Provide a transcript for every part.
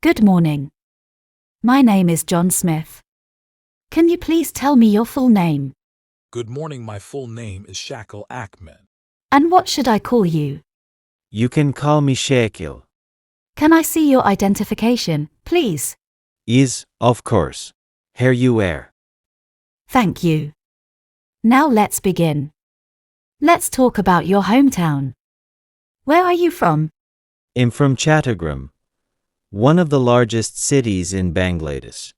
Good morning. My name is John Smith. Can you please tell me your full name? Good morning, my full name is Shakil Ahmed. And what should I call you? You can call me Shakil. Can I see your identification, please? Is, of course. Here you are. Thank you. Now let's begin. Let's talk about your hometown. Where are you from? I'm from Chattogram, one of the largest cities in Bangladesh.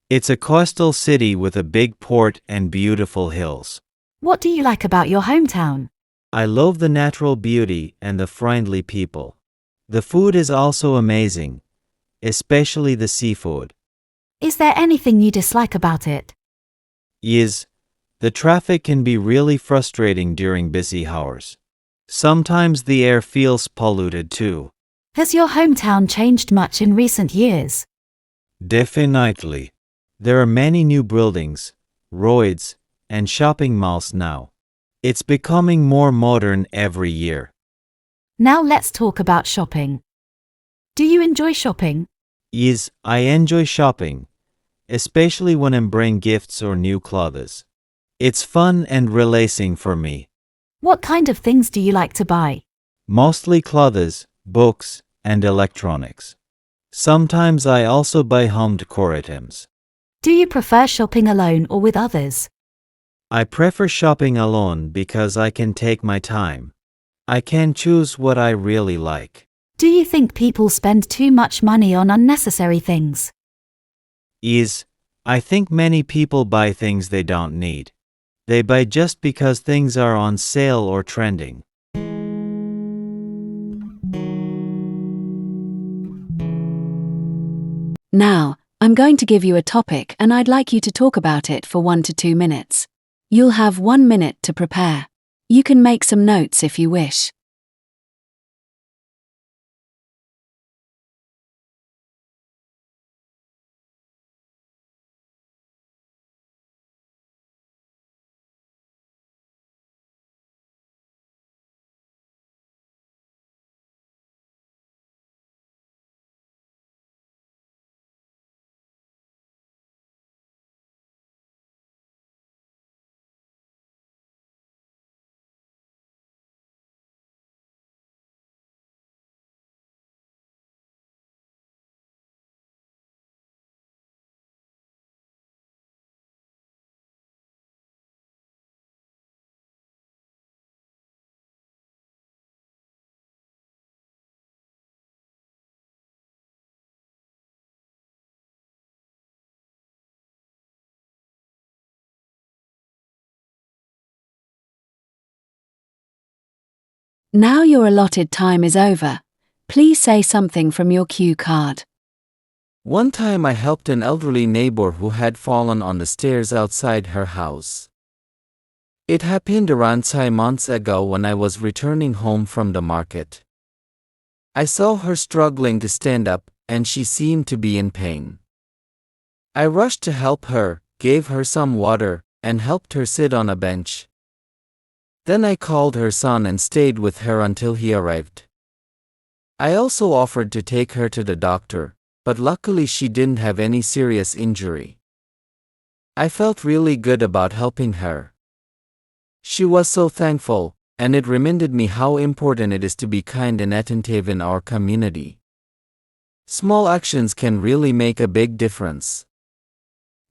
It's a coastal city with a big port and beautiful hills. What do you like about your hometown? I love the natural beauty and the friendly people. The food is also amazing, especially the seafood. Is there anything you dislike about it? Yes, the traffic can be really frustrating during busy hours. Sometimes the air feels polluted too. Has your hometown changed much in recent years? Definitely. There are many new buildings, roads, and shopping malls now. It's becoming more modern every year. Now let's talk about shopping. Do you enjoy shopping? Yes, I enjoy shopping, especially when I'm buying gifts or new clothes. It's fun and relaxing for me. What kind of things do you like to buy? Mostly clothes, books, and electronics. Sometimes I also buy home decor items. Do you prefer shopping alone or with others? I prefer shopping alone because I can take my time. I can choose what I really like. Do you think people spend too much money on unnecessary things? Yes, I think many people buy things they don't need. They buy just because things are on sale or trending. Now, I'm going to give you a topic and I'd like you to talk about it for 1 to 2 minutes. You'll have 1 minute to prepare. You can make some notes if you wish. Now your allotted time is over. Please say something from your cue card. One time I helped an elderly neighbor who had fallen on the stairs outside her house. It happened around 5 months ago when I was returning home from the market. I saw her struggling to stand up, and she seemed to be in pain. I rushed to help her, gave her some water, and helped her sit on a bench. Then I called her son and stayed with her until he arrived. I also offered to take her to the doctor, but luckily she didn't have any serious injury. I felt really good about helping her. She was so thankful, and it reminded me how important it is to be kind and attentive in our community. Small actions can really make a big difference.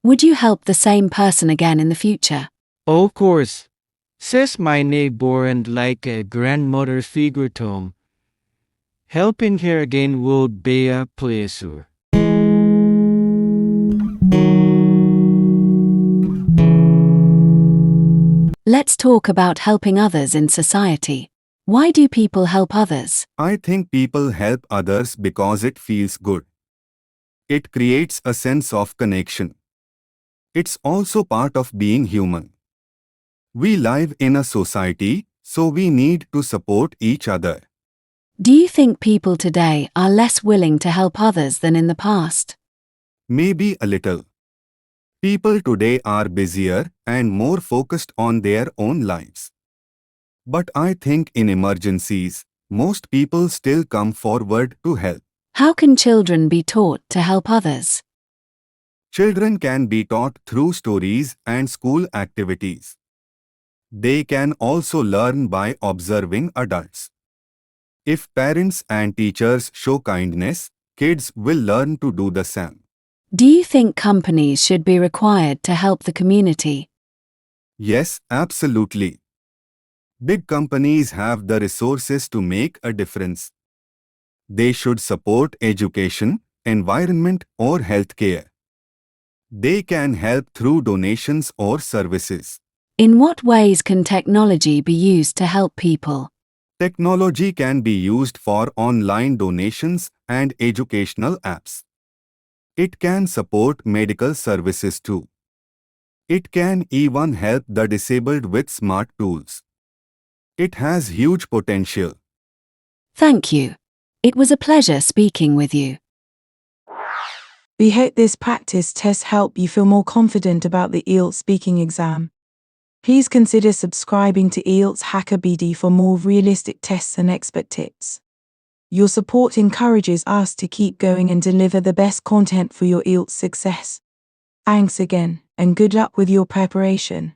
Would you help the same person again in the future? Of course, says my neighbor and like a grandmother figure Tom. Helping her again would be a pleasure. Let's talk about helping others in society. Why do people help others? I think people help others because it feels good. It creates a sense of connection. It's also part of being human. We live in a society, so we need to support each other. Do you think people today are less willing to help others than in the past? Maybe a little. People today are busier and more focused on their own lives. But I think in emergencies, most people still come forward to help. How can children be taught to help others? Children can be taught through stories and school activities. They can also learn by observing adults. If parents and teachers show kindness, kids will learn to do the same. Do you think companies should be required to help the community? Yes, absolutely. Big companies have the resources to make a difference. They should support education, environment, or healthcare. They can help through donations or services. In what ways can technology be used to help people? Technology can be used for online donations and educational apps. It can support medical services too. It can even help the disabled with smart tools. It has huge potential. Thank you. It was a pleasure speaking with you. We hope this practice test helped you feel more confident about the IELTS speaking exam. Please consider subscribing to IELTS Hacker BD for more realistic tests and expert tips. Your support encourages us to keep going and deliver the best content for your IELTS success. Thanks again, and good luck with your preparation.